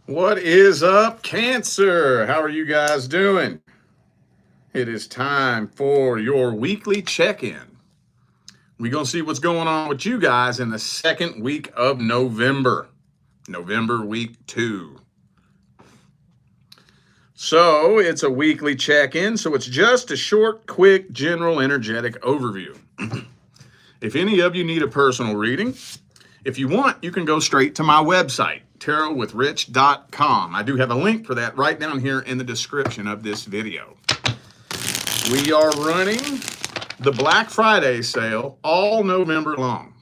What is up, Cancer? How are you guys doing? It is time for your weekly check-in. We're going to see what's going on with you guys in the second week of November. November week 2. So it's a weekly check-in, so it's just a short, quick, general, energetic overview. If any of you need a personal reading, if you want, you can go straight to my website, tarotwithrich.com. I do have a link for that right down here in the description of this video. We are running the Black Friday sale all November long.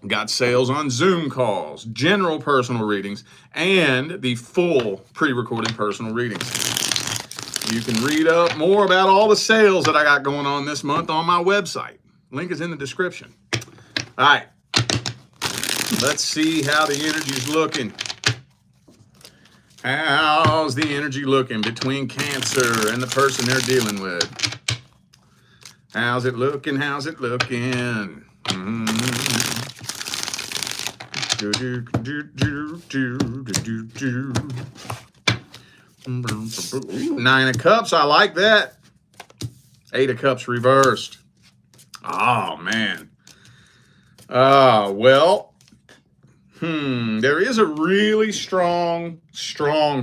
Got sales on Zoom calls, general personal readings, and the full pre-recorded personal readings. You can read up more about all the sales that I got going on this month on my website. Link is in the description. All right. Let's see how the energy's looking. How's the energy looking between Cancer and the person they're dealing with? How's it looking? How's it looking? Ooh, 9 of Cups, I like that. 8 of Cups reversed. Oh, man. Well, there is a really strong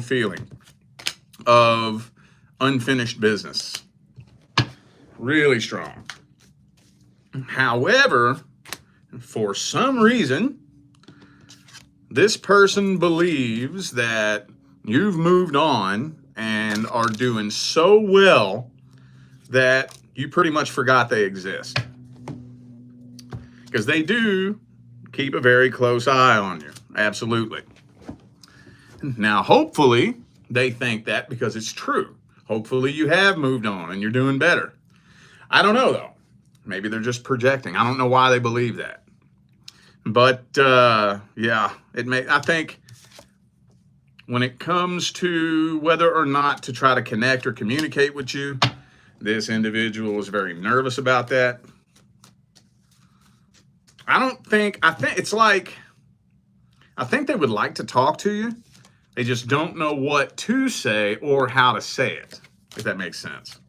feeling of unfinished business. Really strong. However, for some reason, this person believes that you've moved on and are doing so well that you pretty much forgot they exist. Because they do keep a very close eye on you. Absolutely. Now, hopefully, they think that because it's true. Hopefully, you have moved on and you're doing better. I don't know, though. Maybe they're just projecting. I don't know why they believe that. But, yeah, I think when it comes to whether or not to try to connect or communicate with you, this individual is very nervous about that. I think they would like to talk to you. They just don't know what to say or how to say it, if that makes sense.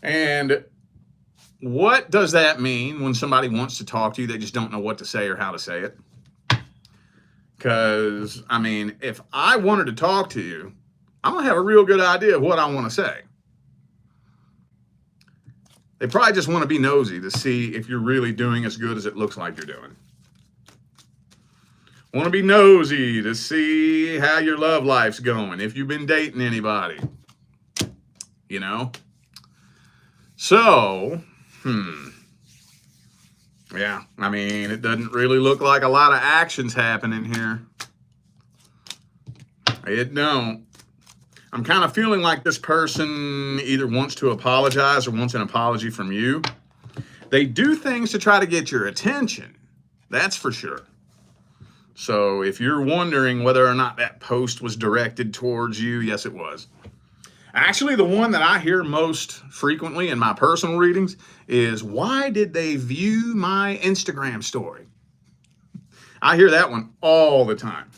And what does that mean when somebody wants to talk to you, they just don't know what to say or how to say it? Because, I mean, if I wanted to talk to you, I'm going to have a real good idea of what I want to say. They probably just want to be nosy to see if you're really doing as good as it looks like you're doing. Want to be nosy to see how your love life's going, if you've been dating anybody. You know? So, yeah, I mean, it doesn't really look like a lot of action's happening here. It don't. I'm kind of feeling like this person either wants to apologize or wants an apology from you. They do things to try to get your attention. That's for sure. So if you're wondering whether or not that post was directed towards you, yes, it was. Actually, the one that I hear most frequently in my personal readings is, why did they view my Instagram story? I hear that one all the time.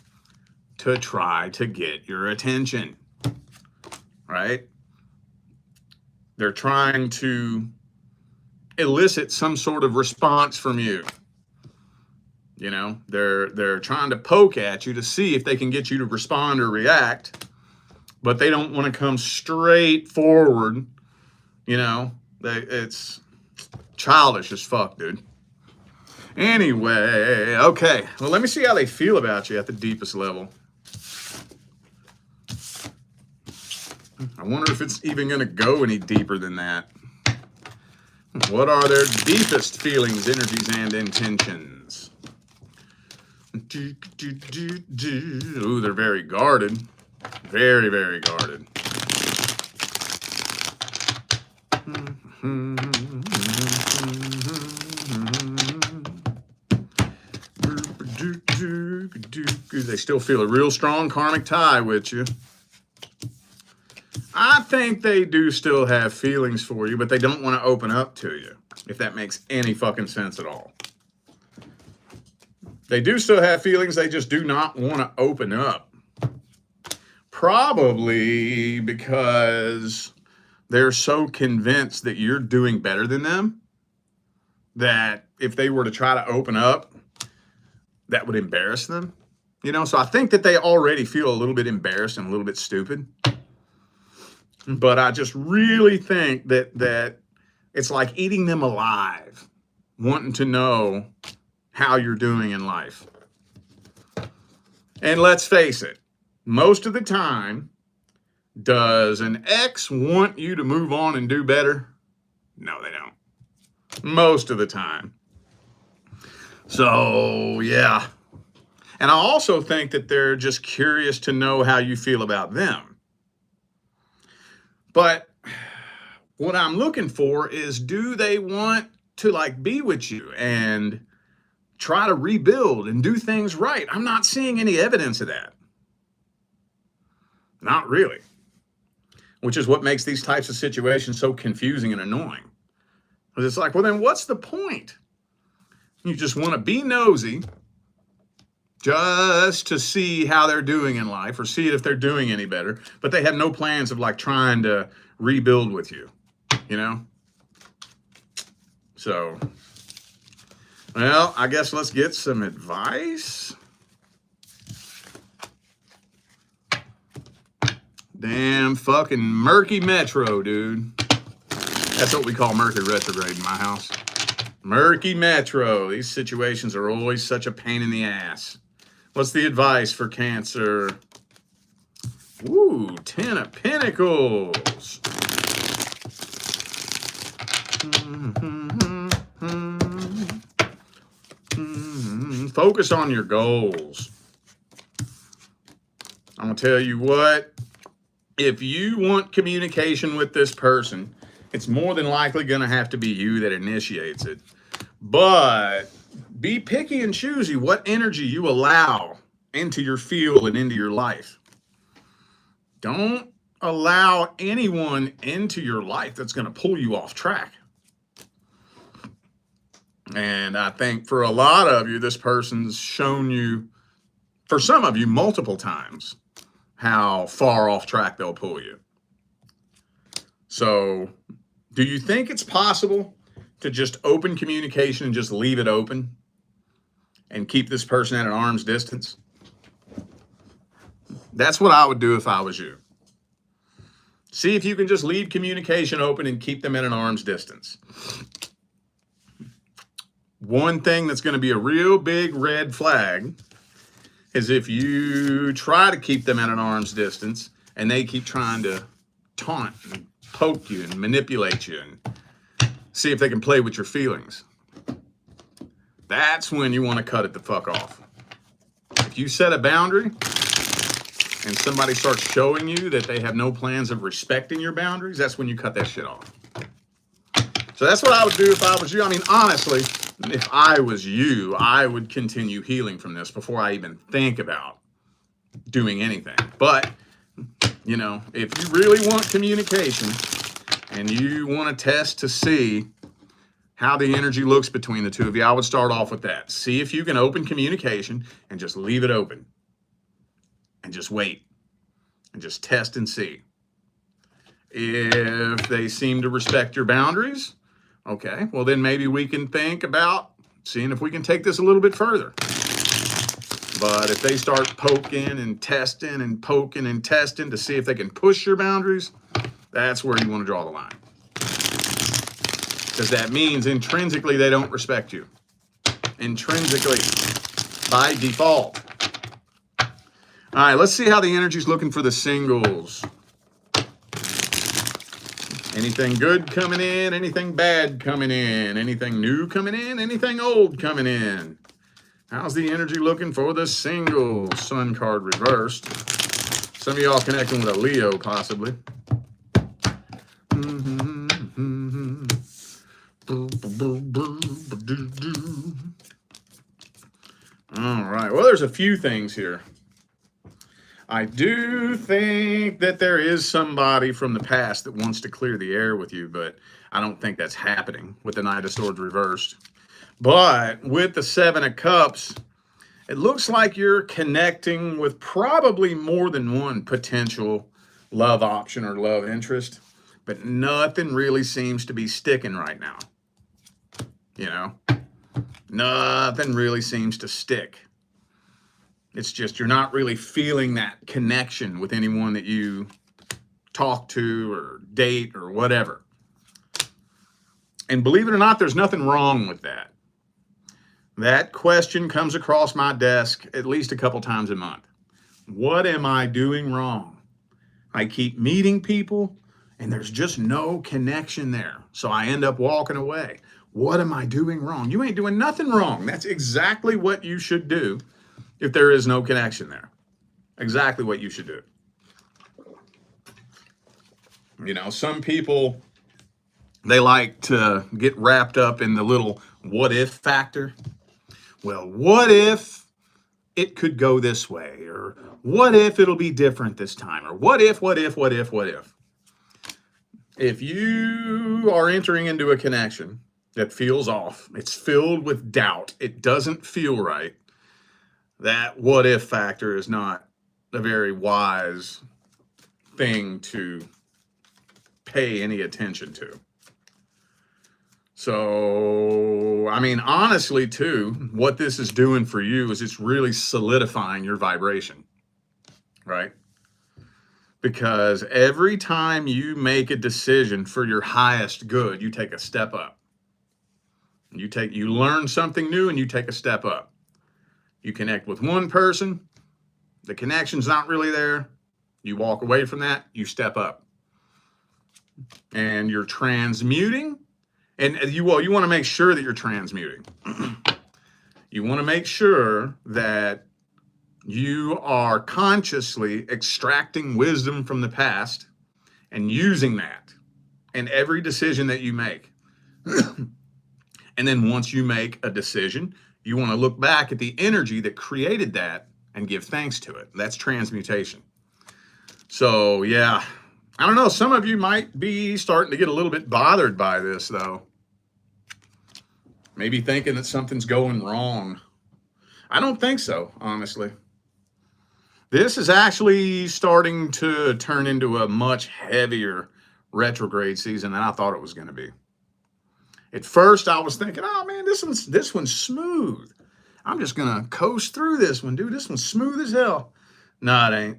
To try to get your attention. Right? They're trying to elicit some sort of response from you. You know, they're trying to poke at you to see if they can get you to respond or react, but they don't want to come straight forward. You know, it's childish as fuck, dude. Anyway, okay. Well, let me see how they feel about you at the deepest level. I wonder if it's even going to go any deeper than that. What are their deepest feelings, energies, and intentions? Ooh, they're very guarded. Very, very guarded. They still feel a real strong karmic tie with you. I think they do still have feelings for you, but they don't want to open up to you, if that makes any fucking sense at all. They do still have feelings, they just do not want to open up. Probably because they're so convinced that you're doing better than them that if they were to try to open up, that would embarrass them. You know, so I think that they already feel a little bit embarrassed and a little bit stupid. But I just really think that it's like eating them alive, wanting to know how you're doing in life. And let's face it, most of the time, does an ex want you to move on and do better? No, they don't. Most of the time. So, yeah. And I also think that they're just curious to know how you feel about them. But what I'm looking for is, do they want to like be with you and try to rebuild and do things right? I'm not seeing any evidence of that. Not really. Which is what makes these types of situations so confusing and annoying. Because it's like, well, then what's the point? You just want to be nosy just to see how they're doing in life or see if they're doing any better, but they have no plans of like trying to rebuild with you, you know? So, well, I guess let's get some advice. Damn fucking murky metro, dude. That's what we call Mercury retrograde in my house. Murky metro. These situations are always such a pain in the ass. What's the advice for Cancer? Ooh, 10 of Pentacles. Focus on your goals. I'm going to tell you what. If you want communication with this person, it's more than likely going to have to be you that initiates it. But be picky and choosy what energy you allow into your field and into your life. Don't allow anyone into your life that's going to pull you off track. And I think for a lot of you, this person's shown you, for some of you, multiple times, how far off track they'll pull you. So, do you think it's possible to just open communication and just leave it open and keep this person at an arm's distance? That's what I would do if I was you. See if you can just leave communication open and keep them at an arm's distance. One thing that's going to be a real big red flag is if you try to keep them at an arm's distance and they keep trying to taunt and poke you and manipulate you and see if they can play with your feelings. That's when you want to cut it the fuck off. If you set a boundary and somebody starts showing you that they have no plans of respecting your boundaries, that's when you cut that shit off. So that's what I would do if I was you. I mean, honestly, if I was you, I would continue healing from this before I even think about doing anything. But, you know, if you really want communication and you want to test to see how the energy looks between the two of you, I would start off with that. See if you can open communication and just leave it open. And just wait. And just test and see. If they seem to respect your boundaries, okay, well then maybe we can think about seeing if we can take this a little bit further. But if they start poking and testing and poking and testing to see if they can push your boundaries, that's where you want to draw the line. Because that means intrinsically they don't respect you. Intrinsically, by default. All right, let's see how the energy's looking for the singles. Anything good coming in, anything bad coming in, anything new coming in, anything old coming in. How's the energy looking for the singles? Sun card reversed. Some of y'all connecting with a Leo, possibly. All right, well, there's a few things here. I do think that there is somebody from the past that wants to clear the air with you, but I don't think that's happening with the Knight of Swords reversed. But with the Seven of Cups It looks like you're connecting with probably more than one potential love option or love interest, but nothing really seems to be sticking right now. You know, nothing really seems to stick. It's just you're not really feeling that connection with anyone that you talk to or date or whatever. And believe it or not, there's nothing wrong with that. That question comes across my desk at least a couple times a month. What am I doing wrong? I keep meeting people and there's just no connection there. So I end up walking away. What am I doing wrong? You ain't doing nothing wrong. That's exactly what you should do if there is no connection there. Exactly what you should do. You know, some people, they like to get wrapped up in the little what if factor. Well, what if it could go this way? Or what if it'll be different this time? Or what if? If you are entering into a connection that feels off, it's filled with doubt, it doesn't feel right, that what if factor is not a very wise thing to pay any attention to. So, I mean, honestly, too, what this is doing for you is it's really solidifying your vibration, right? Because every time you make a decision for your highest good, you take a step up. You learn something new and you take a step up. You connect with one person, the connection's not really there. You walk away from that, you step up. And you're transmuting. And you want to make sure that you're transmuting. You want to make sure that you are consciously extracting wisdom from the past and using that in every decision that you make. And then once you make a decision, you want to look back at the energy that created that and give thanks to it. That's transmutation. So, yeah, I don't know. Some of you might be starting to get a little bit bothered by this, though. Maybe thinking that something's going wrong. I don't think so, honestly. This is actually starting to turn into a much heavier retrograde season than I thought it was going to be. At first, I was thinking, oh, man, this one's smooth. I'm just going to coast through this one, dude. This one's smooth as hell. No, it ain't.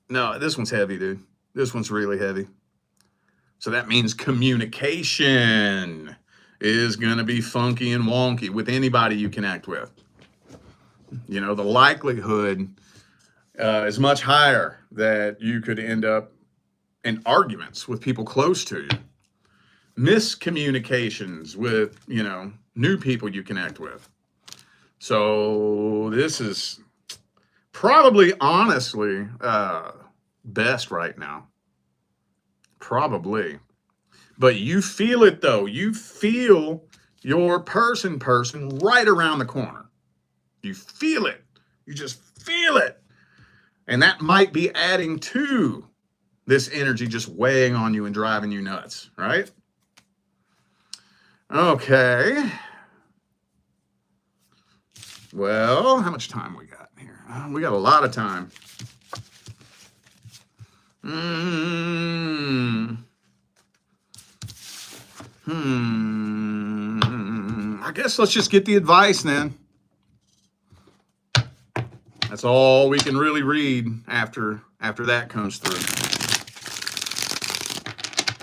No, this one's heavy, dude. This one's really heavy. So that means communication is going to be funky and wonky with anybody you connect with. You know, the likelihood is much higher that you could end up in arguments with people close to you. Miscommunications with, you know, new people you connect with. So this is probably, honestly, best right now. Probably. But you feel it, though. You feel your person right around the corner. You feel it. You just feel it. And that might be adding to this energy just weighing on you and driving you nuts, right? Okay. Well, how much time we got here? We got a lot of time. I guess let's just get the advice then. That's all we can really read after that comes through.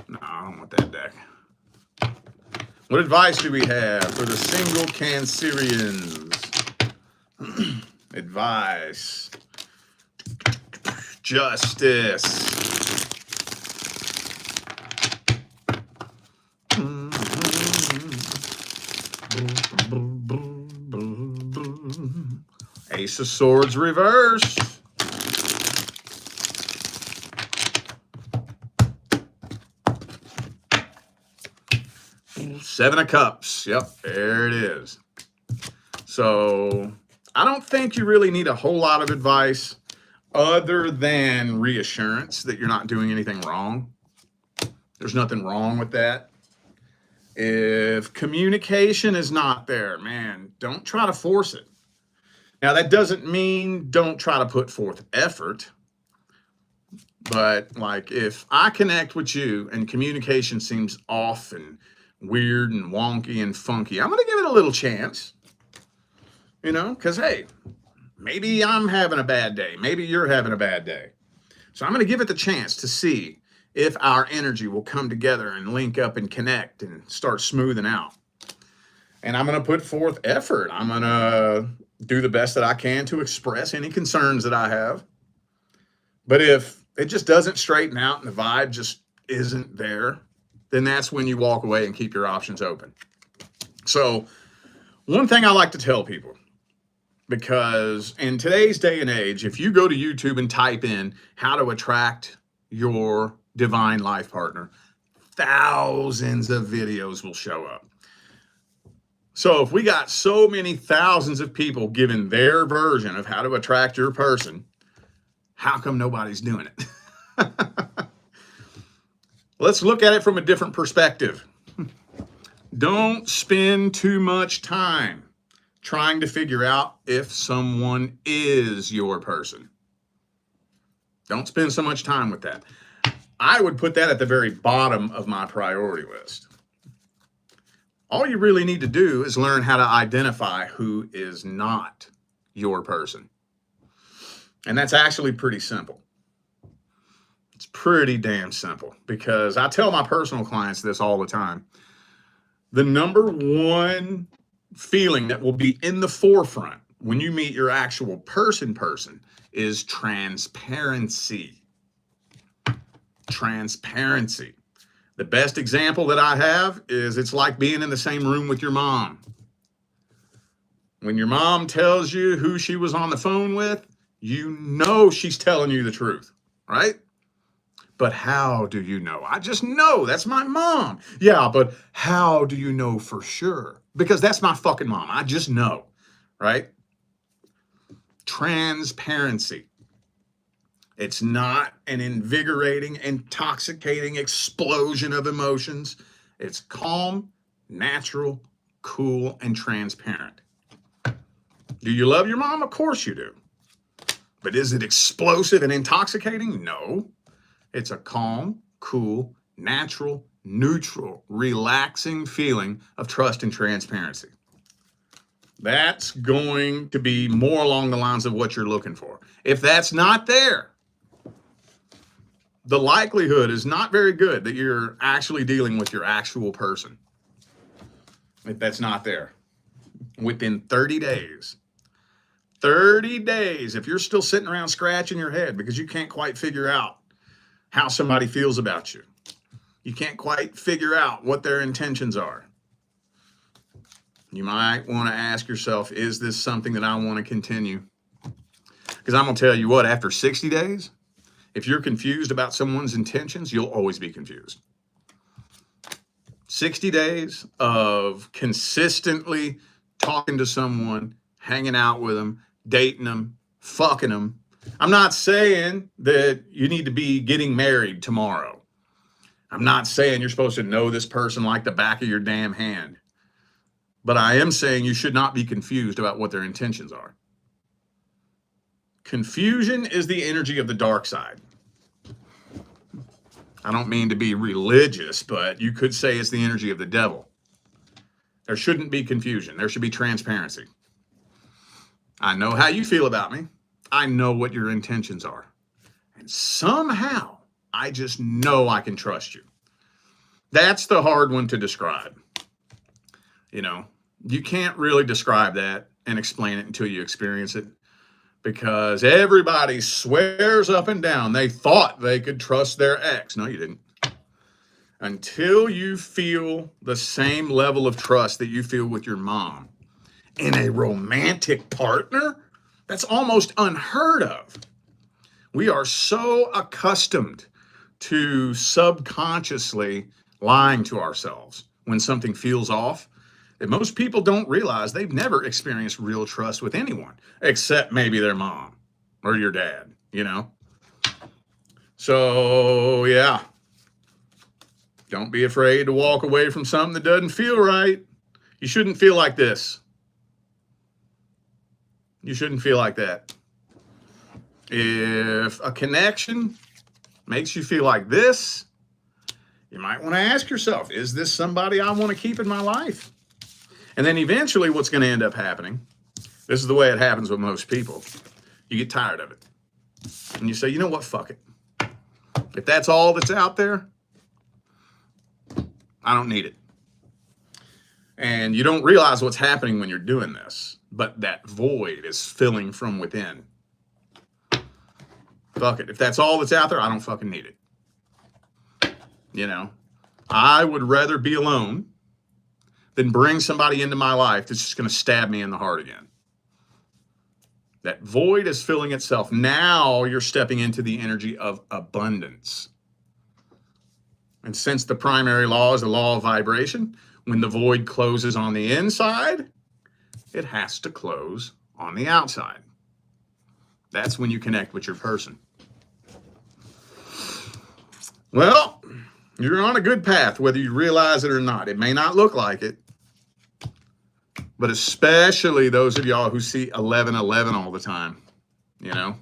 No, I don't want that deck. What advice do we have for the single Cancerians? Advice. Justice. Ace of Swords reversed. Seven of Cups. Yep, there it is. So I don't think you really need a whole lot of advice other than reassurance that you're not doing anything wrong. There's nothing wrong with that. If communication is not there, man, don't try to force it. Now, that doesn't mean don't try to put forth effort, but like if I connect with you and communication seems off and weird and wonky and funky, I'm going to give it a little chance, because hey, maybe I'm having a bad day. Maybe you're having a bad day. So I'm going to give it the chance to see if our energy will come together and link up and connect and start smoothing out. And I'm going to put forth effort. I'm going to do the best that I can to express any concerns that I have. But if it just doesn't straighten out and the vibe just isn't there, then that's when you walk away and keep your options open. So one thing I like to tell people, because in today's day and age, if you go to YouTube and type in how to attract your divine life partner, thousands of videos will show up. So if we got so many thousands of people giving their version of how to attract your person, how come nobody's doing it? Let's look at it from a different perspective. Don't spend too much time trying to figure out if someone is your person. Don't spend so much time with that. I would put that at the very bottom of my priority list. All you really need to do is learn how to identify who is not your person. And that's actually pretty simple. It's pretty damn simple, because I tell my personal clients this all the time. The number one feeling that will be in the forefront when you meet your actual person is transparency. Transparency. The best example that I have is it's like being in the same room with your mom. When your mom tells you who she was on the phone with, you know she's telling you the truth, right? But how do you know? I just know that's my mom. Yeah, but how do you know for sure? Because that's my fucking mom. I just know, right? Transparency. It's not an invigorating, intoxicating explosion of emotions. It's calm, natural, cool, and transparent. Do you love your mom? Of course you do. But is it explosive and intoxicating? No. It's a calm, cool, natural, neutral, relaxing feeling of trust and transparency. That's going to be more along the lines of what you're looking for. If that's not there, the likelihood is not very good that you're actually dealing with your actual person. If that's not there, within 30 days, if you're still sitting around scratching your head because you can't quite figure out how somebody feels about you, you can't quite figure out what their intentions are, you might want to ask yourself, is this something that I want to continue? Because I'm going to tell you what, after 60 days, if you're confused about someone's intentions, you'll always be confused. 60 days of consistently talking to someone, hanging out with them, dating them, fucking them. I'm not saying that you need to be getting married tomorrow. I'm not saying you're supposed to know this person like the back of your damn hand. But I am saying you should not be confused about what their intentions are. Confusion is the energy of the dark side. I don't mean to be religious, but you could say it's the energy of the devil. There shouldn't be confusion. There should be transparency. I know how you feel about me. I know what your intentions are. And somehow, I just know I can trust you. That's the hard one to describe. You can't really describe that and explain it until you experience it, because everybody swears up and down they thought they could trust their ex. No, you didn't. Until you feel the same level of trust that you feel with your mom in a romantic partner, that's almost unheard of. We are so accustomed to subconsciously lying to ourselves when something feels off that most people don't realize they've never experienced real trust with anyone, except maybe their mom or your dad, So, yeah. Don't be afraid to walk away from something that doesn't feel right. You shouldn't feel like this. You shouldn't feel like that. If a connection makes you feel like this, you might want to ask yourself, is this somebody I want to keep in my life? And then eventually what's going to end up happening, this is the way it happens with most people, you get tired of it. And you say, you know what, fuck it. If that's all that's out there, I don't need it. And you don't realize what's happening when you're doing this, but that void is filling from within. Fuck it. If that's all that's out there, I don't fucking need it. You know, I would rather be alone than bring somebody into my life that's just going to stab me in the heart again. That void is filling itself. Now you're stepping into the energy of abundance. And since the primary law is the law of vibration, when the void closes on the inside, it has to close on the outside. That's when you connect with your person. Well, you're on a good path, whether you realize it or not. It may not look like it, but especially those of y'all who see 1111 all the time, you know,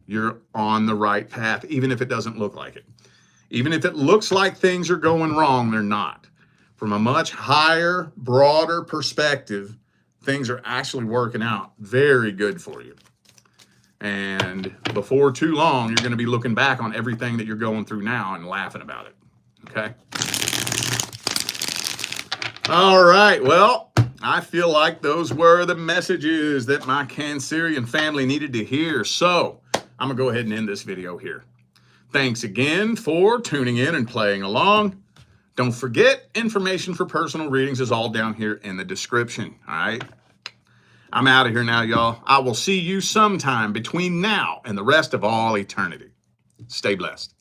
you're on the right path, even if it doesn't look like it. Even if it looks like things are going wrong, they're not. From a much higher, broader perspective, things are actually working out very good for you. And before too long, you're going to be looking back on everything that you're going through now and laughing about it. Okay? All right. Well, I feel like those were the messages that my Cancerian family needed to hear. So I'm going to go ahead and end this video here. Thanks again for tuning in and playing along. Don't forget, information for personal readings is all down here in the description. All right? I'm out of here now, y'all. I will see you sometime between now and the rest of all eternity. Stay blessed.